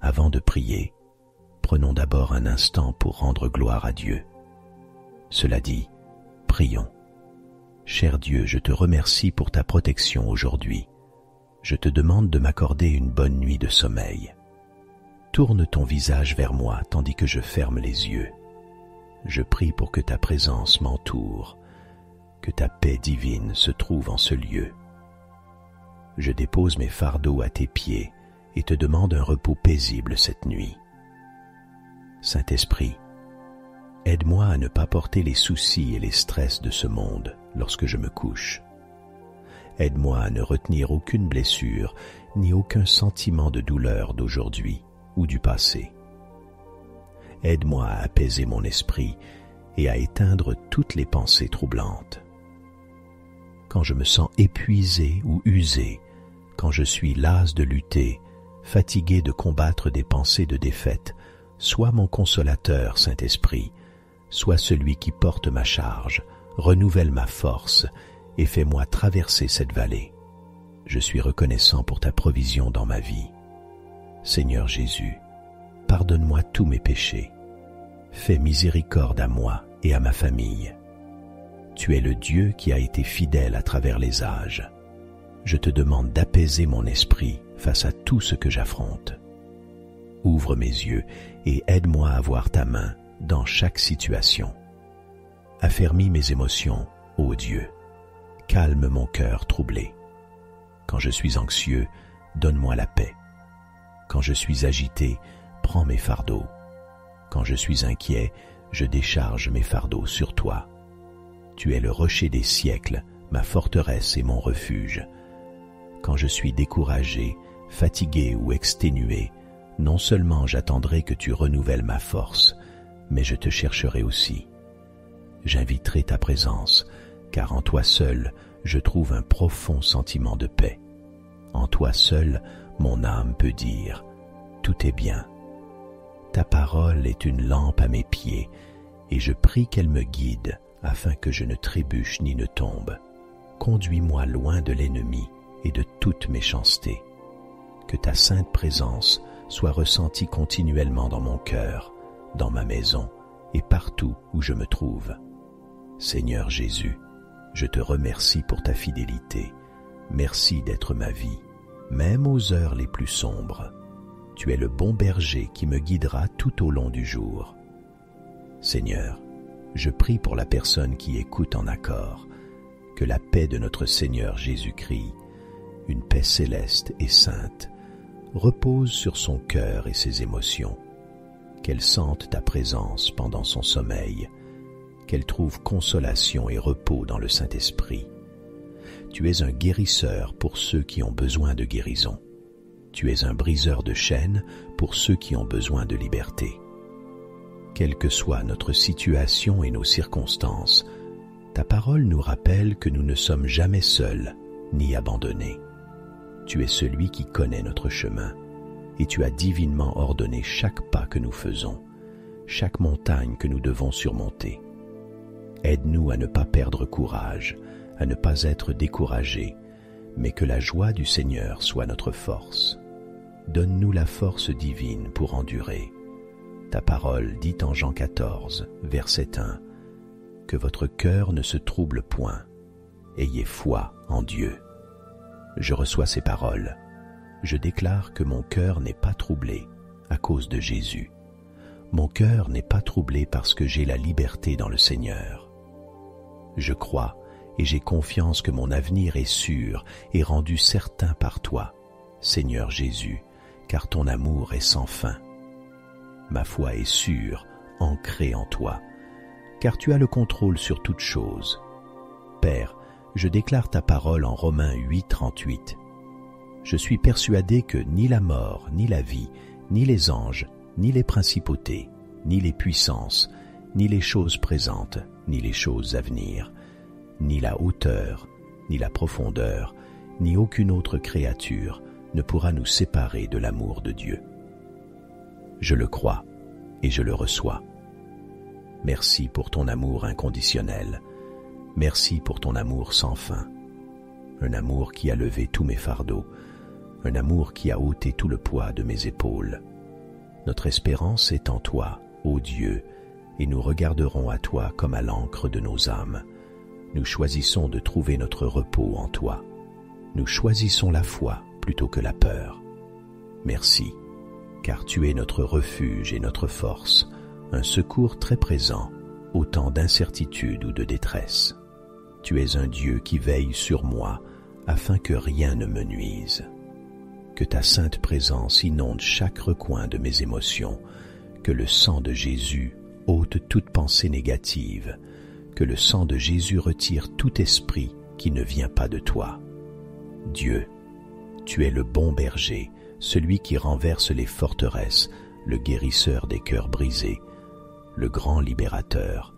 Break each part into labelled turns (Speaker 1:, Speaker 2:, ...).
Speaker 1: Avant de prier, prenons d'abord un instant pour rendre gloire à Dieu. Cela dit, prions. Cher Dieu, je te remercie pour ta protection aujourd'hui. Je te demande de m'accorder une bonne nuit de sommeil. Tourne ton visage vers moi tandis que je ferme les yeux. Je prie pour que ta présence m'entoure, que ta paix divine se trouve en ce lieu. Je dépose mes fardeaux à tes pieds et te demande un repos paisible cette nuit. Saint-Esprit, aide-moi à ne pas porter les soucis et les stress de ce monde lorsque je me couche. Aide-moi à ne retenir aucune blessure ni aucun sentiment de douleur d'aujourd'hui ou du passé. Aide-moi à apaiser mon esprit et à éteindre toutes les pensées troublantes. Quand je me sens épuisé ou usé, quand je suis las de lutter, fatigué de combattre des pensées de défaite, sois mon consolateur, Saint-Esprit, sois celui qui porte ma charge, renouvelle ma force et fais-moi traverser cette vallée. Je suis reconnaissant pour ta provision dans ma vie. Seigneur Jésus, pardonne-moi tous mes péchés. Fais miséricorde à moi et à ma famille. Tu es le Dieu qui a été fidèle à travers les âges. Je te demande d'apaiser mon esprit face à tout ce que j'affronte. Ouvre mes yeux et aide-moi à voir ta main dans chaque situation. Affermis mes émotions, ô Dieu. Calme mon cœur troublé. Quand je suis anxieux, donne-moi la paix. Quand je suis agité, prends mes fardeaux. Quand je suis inquiet, je décharge mes fardeaux sur toi. Tu es le rocher des siècles, ma forteresse et mon refuge. Quand je suis découragé, fatigué ou exténué, non seulement j'attendrai que tu renouvelles ma force, mais je te chercherai aussi. J'inviterai ta présence, car en toi seul, je trouve un profond sentiment de paix. En toi seul, mon âme peut dire « Tout est bien ». Ta parole est une lampe à mes pieds, et je prie qu'elle me guide afin que je ne trébuche ni ne tombe. Conduis-moi loin de l'ennemi et de toute méchanceté. Que ta sainte présence soit ressentie continuellement dans mon cœur, dans ma maison et partout où je me trouve. Seigneur Jésus, je te remercie pour ta fidélité. Merci d'être ma vie, même aux heures les plus sombres. Tu es le bon berger qui me guidera tout au long du jour. Seigneur, je prie pour la personne qui écoute en accord, que la paix de notre Seigneur Jésus-Christ, une paix céleste et sainte, repose sur son cœur et ses émotions, qu'elle sente ta présence pendant son sommeil, qu'elle trouve consolation et repos dans le Saint-Esprit. Tu es un guérisseur pour ceux qui ont besoin de guérison. Tu es un briseur de chaînes pour ceux qui ont besoin de liberté. Quelle que soit notre situation et nos circonstances, ta parole nous rappelle que nous ne sommes jamais seuls ni abandonnés. Tu es celui qui connaît notre chemin et tu as divinement ordonné chaque pas que nous faisons, chaque montagne que nous devons surmonter. Aide-nous à ne pas perdre courage, à ne pas être découragés, mais que la joie du Seigneur soit notre force. Donne-nous la force divine pour endurer. Ta parole dit en Jean 14, verset 1, « Que votre cœur ne se trouble point. Ayez foi en Dieu. » Je reçois ces paroles. Je déclare que mon cœur n'est pas troublé à cause de Jésus. Mon cœur n'est pas troublé parce que j'ai la liberté dans le Seigneur. Je crois et j'ai confiance que mon avenir est sûr et rendu certain par toi, Seigneur Jésus, car ton amour est sans fin. Ma foi est sûre, ancrée en toi, car tu as le contrôle sur toutes choses. Père, je déclare ta parole en Romains 8, 38. Je suis persuadé que ni la mort, ni la vie, ni les anges, ni les principautés, ni les puissances, ni les choses présentes, ni les choses à venir, ni la hauteur, ni la profondeur, ni aucune autre créature ne pourra nous séparer de l'amour de Dieu. Je le crois et je le reçois. Merci pour ton amour inconditionnel. Merci pour ton amour sans fin. Un amour qui a levé tous mes fardeaux. un amour qui a ôté tout le poids de mes épaules. Notre espérance est en toi, ô Dieu, et nous regarderons à toi comme à l'encre de nos âmes. Nous choisissons de trouver notre repos en toi. Nous choisissons la foi plutôt que la peur. Merci, car tu es notre refuge et notre force, un secours très présent au temps d'incertitude ou de détresse. Tu es un Dieu qui veille sur moi afin que rien ne me nuise. Que ta sainte présence inonde chaque recoin de mes émotions, que le sang de Jésus ôte toute pensée négative, que le sang de Jésus retire tout esprit qui ne vient pas de toi. Dieu, tu es le bon berger, celui qui renverse les forteresses, le guérisseur des cœurs brisés, le grand libérateur,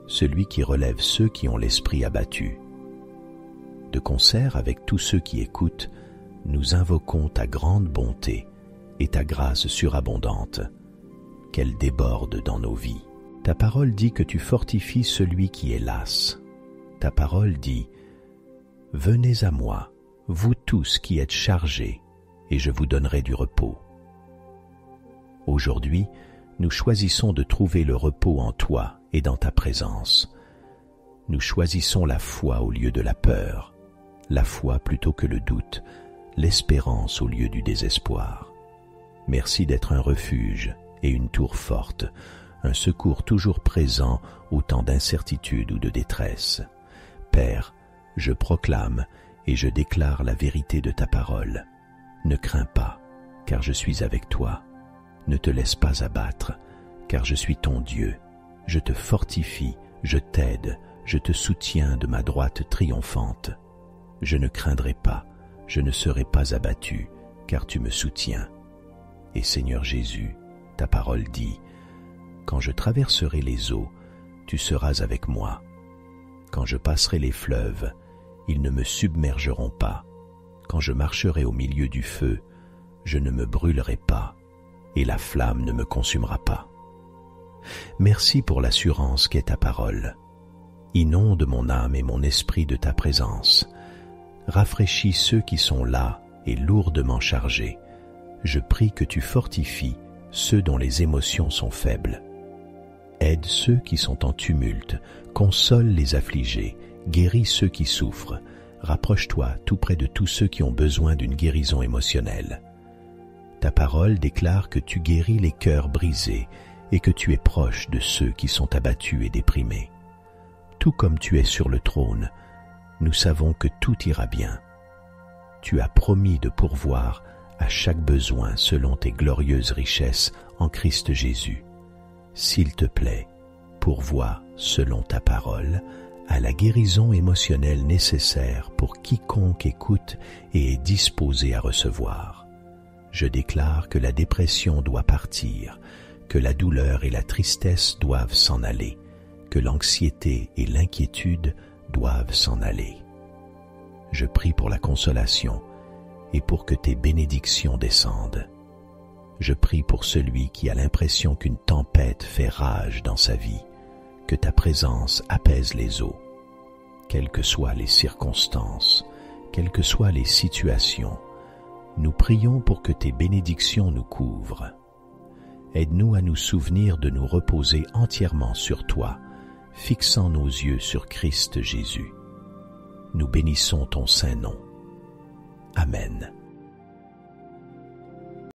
Speaker 1: celui qui relève ceux qui ont l'esprit abattu. De concert avec tous ceux qui écoutent, nous invoquons ta grande bonté et ta grâce surabondante, qu'elle déborde dans nos vies. Ta parole dit que tu fortifies celui qui est las. Ta parole dit « Venez à moi, vous tous qui êtes chargés, et je vous donnerai du repos. » Aujourd'hui, nous choisissons de trouver le repos en toi et dans ta présence. Nous choisissons la foi au lieu de la peur, la foi plutôt que le doute, l'espérance au lieu du désespoir. Merci d'être un refuge et une tour forte, un secours toujours présent au temps d'incertitude ou de détresse. Père, je proclame et je déclare la vérité de ta parole. Ne crains pas, car je suis avec toi. Ne te laisse pas abattre, car je suis ton Dieu. Je te fortifie, je t'aide, je te soutiens de ma droite triomphante. Je ne craindrai pas, je ne serai pas abattu, car tu me soutiens. Et Seigneur Jésus, ta parole dit, « Quand je traverserai les eaux, tu seras avec moi. Quand je passerai les fleuves, ils ne me submergeront pas. Quand je marcherai au milieu du feu, je ne me brûlerai pas, et la flamme ne me consumera pas. » Merci pour l'assurance qu'est ta parole. Inonde mon âme et mon esprit de ta présence. Rafraîchis ceux qui sont là et lourdement chargés. Je prie que tu fortifies ceux dont les émotions sont faibles. Aide ceux qui sont en tumulte, console les affligés, guéris ceux qui souffrent. Rapproche-toi tout près de tous ceux qui ont besoin d'une guérison émotionnelle. Ta parole déclare que tu guéris les cœurs brisés et que tu es proche de ceux qui sont abattus et déprimés. Tout comme tu es sur le trône, nous savons que tout ira bien. Tu as promis de pourvoir à chaque besoin selon tes glorieuses richesses en Christ Jésus. S'il te plaît, pourvois selon ta parole à la guérison émotionnelle nécessaire pour quiconque écoute et est disposé à recevoir. Je déclare que la dépression doit partir, que la douleur et la tristesse doivent s'en aller, que l'anxiété et l'inquiétude doivent s'en aller. Je prie pour la consolation et pour que tes bénédictions descendent. Je prie pour celui qui a l'impression qu'une tempête fait rage dans sa vie, que ta présence apaise les eaux. Quelles que soient les circonstances, quelles que soient les situations, nous prions pour que tes bénédictions nous couvrent. Aide-nous à nous souvenir de nous reposer entièrement sur toi, fixant nos yeux sur Christ Jésus. Nous bénissons ton saint nom. Amen.